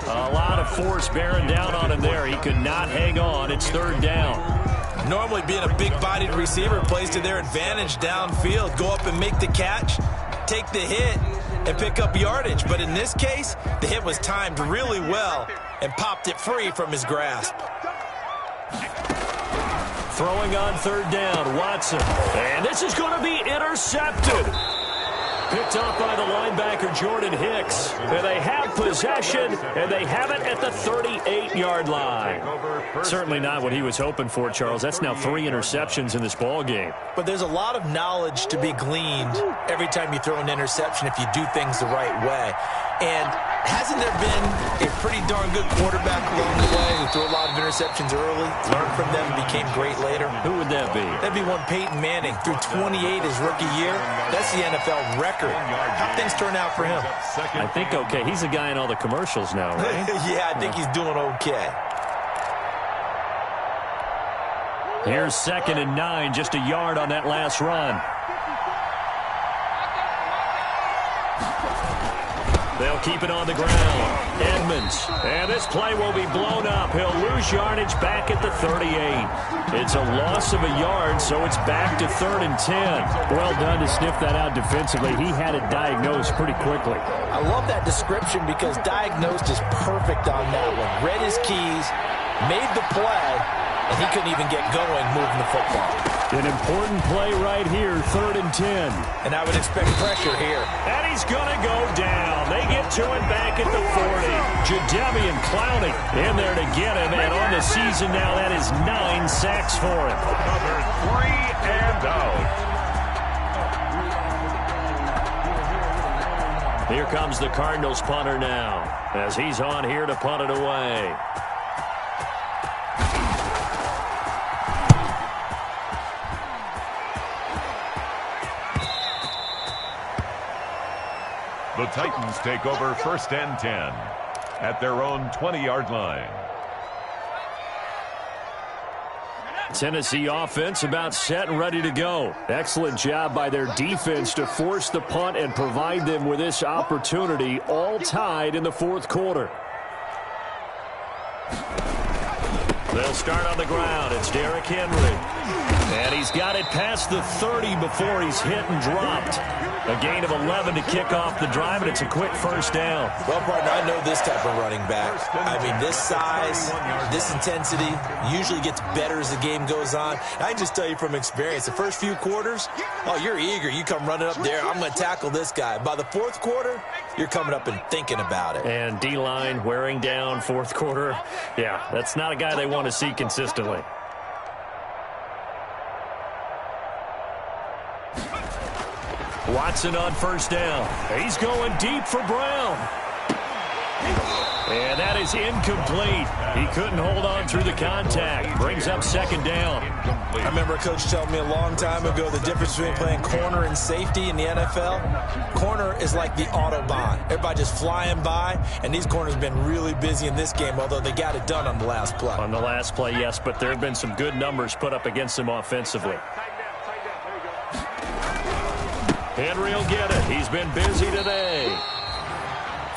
A lot of force bearing down on him there. He could not hang on. It's 3rd down. Normally being a big-bodied receiver plays to their advantage downfield. Go up and make the catch, take the hit, and pick up yardage. But in this case, the hit was timed really well and popped it free from his grasp. Throwing on 3rd down, Watson. And this is going to be intercepted. Picked off by the linebacker, Jordan Hicks. And they have possession, and they have it at the 38-yard line. Certainly not what he was hoping for, Charles. That's now 3 interceptions in this ball game. But there's a lot of knowledge to be gleaned every time you throw an interception if you do things the right way. And hasn't there been a pretty darn good quarterback along the way who threw a lot of interceptions early, learned from them, and became great later? Who would that be? That'd be one Peyton Manning. Threw 28 his rookie year. That's the NFL record. How things turn out for him? I think okay. He's the guy in all the commercials now, right? Yeah, I think he's doing okay. Here's 2nd and 9, just a yard on that last run. They'll keep it on the ground. Edmonds. And this play will be blown up. He'll lose yardage back at the 38. It's a loss of a yard, so it's back to 3rd and 10. Well done to sniff that out defensively. He had it diagnosed pretty quickly. I love that description because diagnosed is perfect on that one. Read his keys, made the play, and he couldn't even get going moving the football. An important play right here, 3rd and 10. And I would expect pressure here. And he's going to go down. They get to him back at the 40. Jadeveon Clowney in there to get him. And on the season now, that is 9 sacks for him. Another 3 and out. Here comes the Cardinals punter now, as he's on here to punt it away. The Titans take over 1st and 10 at their own 20-yard line. Tennessee offense about set and ready to go. Excellent job by their defense to force the punt and provide them with this opportunity, all tied in the 4th quarter. They'll start on the ground. It's Derrick Henry. And he's got it past the 30 before he's hit and dropped. A gain of 11 to kick off the drive, and it's a quick 1st down. Well, partner, I know this type of running back. I mean, this size, this intensity usually gets better as the game goes on. I can just tell you from experience, the first few quarters, oh, you're eager. You come running up there, I'm going to tackle this guy. By the 4th quarter, you're coming up and thinking about it. And D-line wearing down 4th quarter. Yeah, that's not a guy they want to see consistently. Watson on 1st down. He's going deep for Brown. And that is incomplete. He couldn't hold on through the contact. Brings up 2nd down. I remember a coach telling me a long time ago the difference between playing corner and safety in the NFL. Corner is like the Autobahn. Everybody just flying by, and these corners have been really busy in this game, although they got it done on the last play. On the last play, yes, but there have been some good numbers put up against them offensively. Henry will get it. He's been busy today.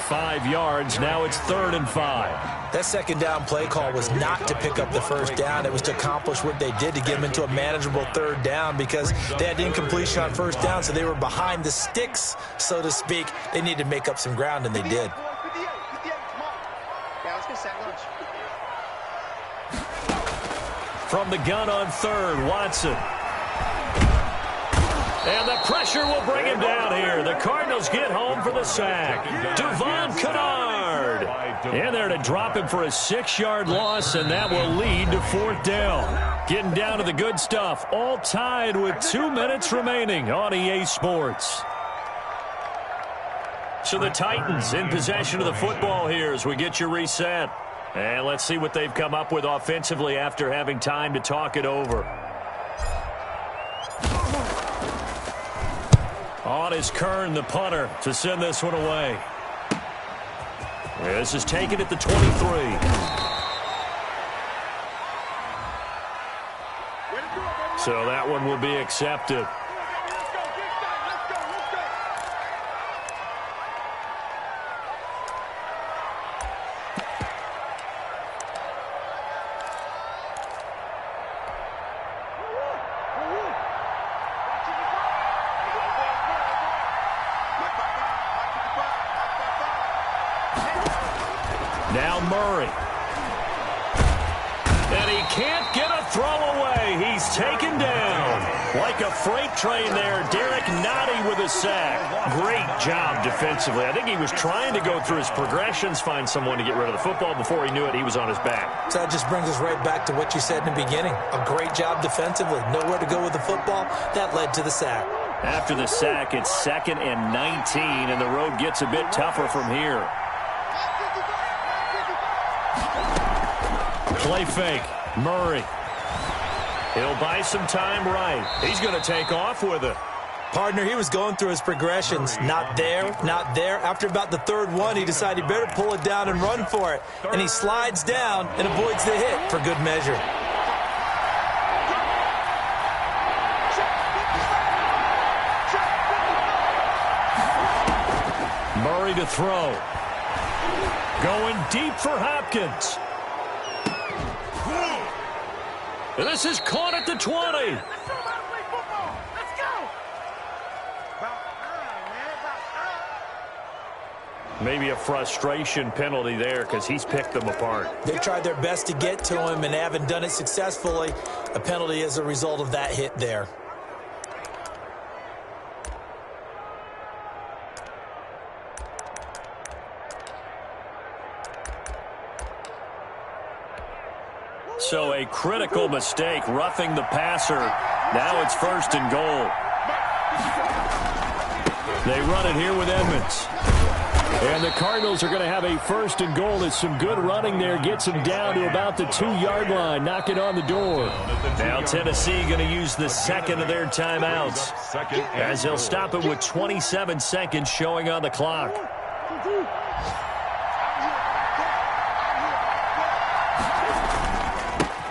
5 yards. Now it's 3rd and 5. That 2nd down play call was not to pick up the 1st down. It was to accomplish what they did to get them into a manageable 3rd down because they had incompletion on 1st down, so they were behind the sticks, so to speak. They needed to make up some ground, and they did. From the gun on 3rd, Watson. And the pressure will bring him down here. The Cardinals get home for the sack. Devon Kennard in there to drop him for a 6-yard loss, and that will lead to 4th down. Getting down to the good stuff. All tied with 2 minutes remaining on EA Sports. So the Titans in possession of the football here as we get you reset. And let's see what they've come up with offensively after having time to talk it over. On is Kern, the punter, to send this one away. This is taken at the 23. So that one will be accepted. Now Murray. And he can't get a throw away. He's taken down. Like a freight train there, Derek Nottie with a sack. Great job defensively. I think he was trying to go through his progressions, find someone to get rid of the football. Before he knew it, he was on his back. So that just brings us right back to what you said in the beginning. A great job defensively. Nowhere to go with the football. That led to the sack. After the sack, it's 2nd and 19, and the road gets a bit tougher from here. Play fake. Murray. He'll buy some time right. He's going to take off with it. Partner, he was going through his progressions. Not there, not there. After about the 3rd one, he decided he better pull it down and run for it. And he slides down and avoids the hit for good measure. Murray to throw. Going deep for Hopkins. And this is caught at the 20. Maybe a frustration penalty there because he's picked them apart. They tried their best to get to him and haven't done it successfully. A penalty as a result of that hit there. So a critical mistake, roughing the passer. Now it's 1st and goal. They run it here with Edmonds. And the Cardinals are going to have a 1st and goal. It's some good running there. Gets them down to about the 2-yard line. Knocking on the door. Now Tennessee going to use the second of their timeouts as they'll stop it with 27 seconds showing on the clock.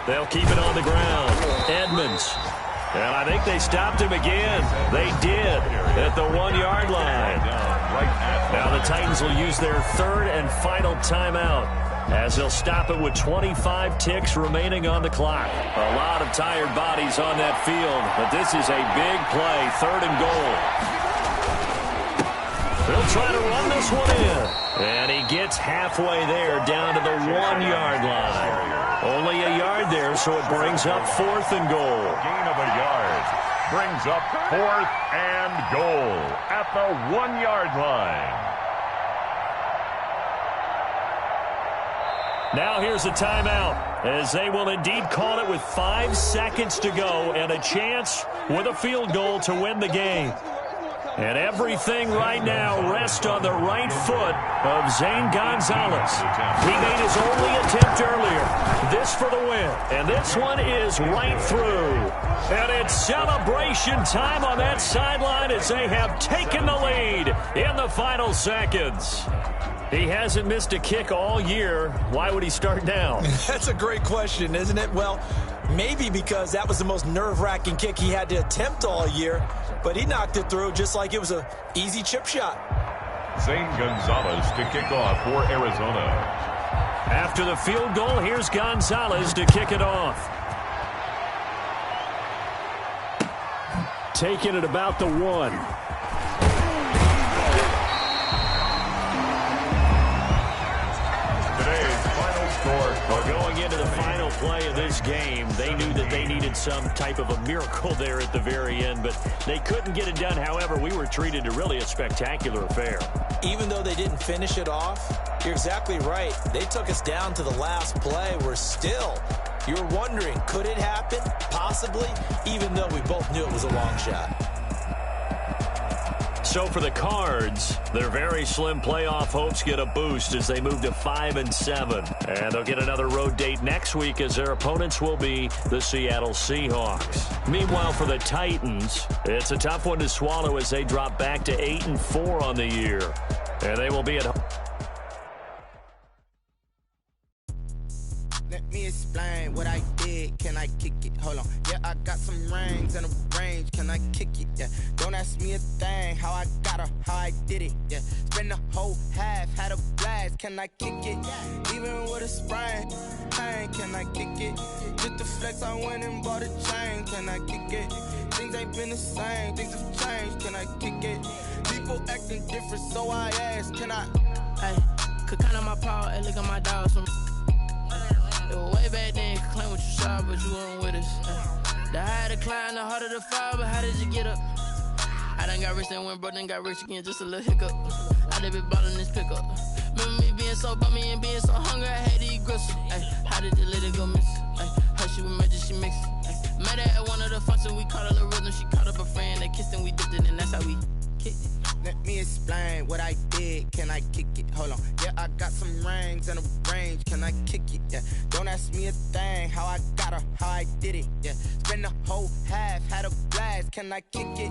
They'll keep it on the ground. Edmonds. And I think they stopped him again. They did at the 1-yard line. Now the Titans will use their 3rd and final timeout as they'll stop it with 25 ticks remaining on the clock. A lot of tired bodies on that field, but this is a big play. 3rd and goal. They'll try to run this one in. And he gets halfway there down to the 1-yard line. Only a yard there, so it brings up 4th and goal. Gain of a yard. Brings up 4th and goal at the 1-yard line. Now here's a timeout as they will indeed call it with 5 seconds to go and a chance with a field goal to win the game. And everything right now rests on the right foot of Zane Gonzalez. He made his only attempt earlier. This for the win. And this one is right through. And it's celebration time on that sideline as they have taken the lead in the final seconds. He hasn't missed a kick all year. Why would he start now? That's a great question, isn't it? Well, maybe because that was the most nerve-wracking kick he had to attempt all year. But he knocked it through just like it was an easy chip shot. Zane Gonzalez to kick off for Arizona. After the field goal, here's Gonzalez to kick it off. Taking it about the 1. Going into the final play of this game, they knew that they needed some type of a miracle there at the very end, but they couldn't get it done. However, we were treated to really a spectacular affair. Even though they didn't finish it off, you're exactly right. They took us down to the last play. We're still, you were wondering, could it happen? Possibly, even though we both knew it was a long shot. So for the Cards, their very slim playoff hopes get a boost as they move to 5-7. And they'll get another road date next week as their opponents will be the Seattle Seahawks. Meanwhile, for the Titans, it's a tough one to swallow as they drop back to 8-4 on the year. And they will be at home. Let me explain what I did. Can I kick it? Hold on. Yeah, I got some rings and a range. Can I kick it? Yeah. Don't ask me a thing. How I got her, how I did it. Yeah. Spend the whole half, had a blast. Can I kick it? Even with a sprain, pain. Can I kick it? Just to flex, I went and bought a chain. Can I kick it? Things ain't been the same. Things have changed. Can I kick it? People acting different, so I asked. Can I? Hey, could count on my power and look at my dogs from. It was way back then, could claim what you saw, but you weren't with us. The higher the climb, the harder the fall, but how did you get up? I done got rich and went broke, then got rich again, just a little hiccup. I done been ballin' this pickup. Remember me being so bummy and being so hungry, I had to eat gristle. How did the lady go miss? Her she was magic, she mixed. Met her at one of the functions, we caught a little rhythm, she caught up a friend, they kissed and we dipped it, and that's how we kicked it. Let me explain what I did. Can I kick it? Hold on. Yeah, I got some rings and a range. Can I kick it? Yeah. Don't ask me a thing. How I got her, how I did it. Yeah. Spend the whole half, had a blast. Can I kick it?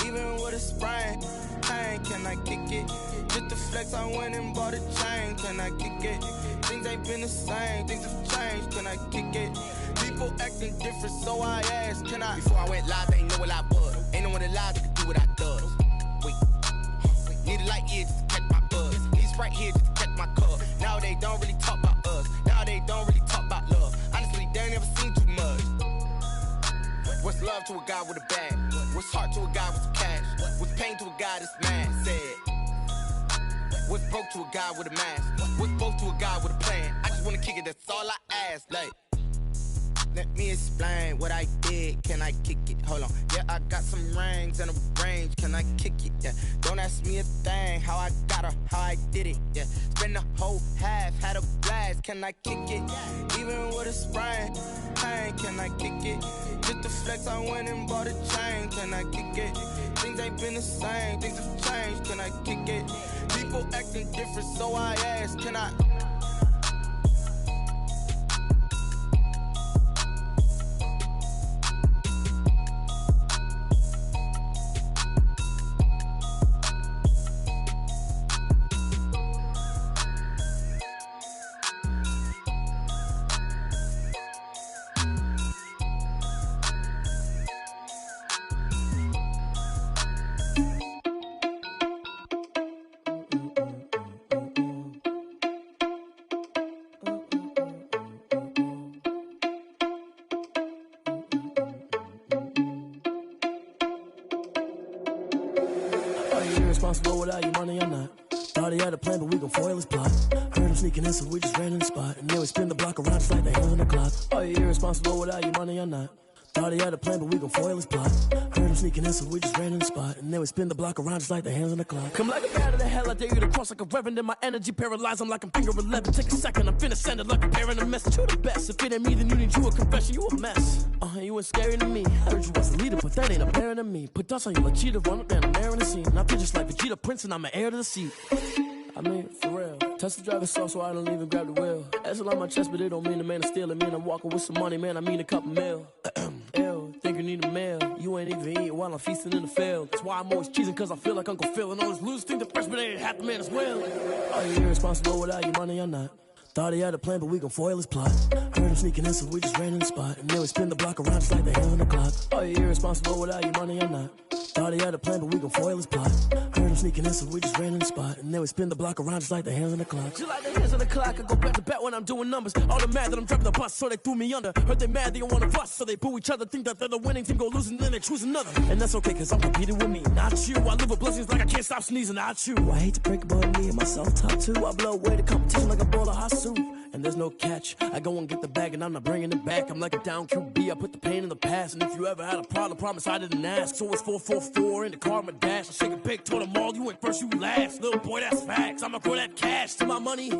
Even with a sprain, pain. Can I kick it? Just to flex, I went and bought a chain. Can I kick it? Things ain't been the same. Things have changed. Can I kick it? People acting different, so I asked. Can I? Before I went live, they ain't know what I was. Ain't no one alive that could do what I does. Wait. Need a light here just to catch my buzz. He's right here just to catch my cup. Now they don't really talk about us. Now they don't really talk about love. Honestly, they ain't never seen too much. What's love to a guy with a bag? What's heart to a guy with some cash? What's pain to a guy that's mad? Said. What's broke to a guy with a mask? What's broke to a guy with a plan? I just wanna kick it, that's all I ask. Like, let me explain what I did. Can I kick it? Hold on. Yeah, I got some rings and a range. Can I kick it? Yeah. Don't ask me a thing. How I got her, how I did it. Yeah. Spend the whole half, had a blast. Can I kick it? Even with a sprain, pain. Can I kick it? Just to flex, I went and bought a chain. Can I kick it? Things ain't been the same. Things have changed. Can I kick it? People acting different, so I ask. Can I? Irresponsible without your money or not. Thought he had a plan, but we gon' foil his plot. Heard him sneaking in, so we just ran in the spot. And then we spin the block around just like the hands on the clock. Are you irresponsible without your money or not? Thought he had a plan, but we gon' foil his plot. Heard him sneaking in, so we just ran in the spot. And then we spin the block around just like the hands on the clock. Come like a bat of the hell, I dare you to cross like a reverend. And my energy paralyzed, I'm like I'm finger 11. Take a second, I'm finna send it like a parent a message. You the best, if it ain't me, then you need you a confession. You a mess, you ain't scary to me. Heard you was a leader, but that ain't apparent to me. Put dust on you like Cheetah, run up down, I'm airing the scene. I feel just like Vegeta Prince, and I'm an heir to the seat. I mean, for real. Touch the driver's soft, so I don't even grab the wheel. That's all on my chest, but it don't mean the man is stealing. Man, I'm walking with some money, man, I mean a couple mil. Ew, think you need a meal. You ain't even eating while I'm feasting in the field. That's why I'm always cheesing, cause I feel like Uncle Phil. And all this losers think the freshman ain't half the man as well. Are you irresponsible without your money or not? Thought he had a plan, but we gon' foil his plot. Heard him sneaking in, so we just ran in the spot. And then we spin the block around just like the hands on the clock. Are you irresponsible without your money or not? Thought he had a plan, but we gon' foil his plot. Heard him sneaking in, so we just ran in the spot. And then we spin the block around just like the hands on the clock. Just like the hands on the clock, I go back to back when I'm doing numbers. All the mad that I'm driving the bus, so they threw me under. Heard they mad, they don't wanna bust, so they boo each other. Think that they're the winning team, go losing, then they choose another. And that's okay, cause I'm competing with me, not you. I live with blessings like I can't stop sneezing, not you. I hate to break it, but me and myself top two. I blow away the competition like a bowl of hot soup. And there's no catch. I go and get the bag and I'm not bringing it back. I'm like a down QB, I put the pain in the past. And if you ever had a problem, promise I didn't ask. So it's 444 in the car, my dash. I shake a big, told them all, you went first, you last. Little boy, that's facts. I'ma grow that cash to my money.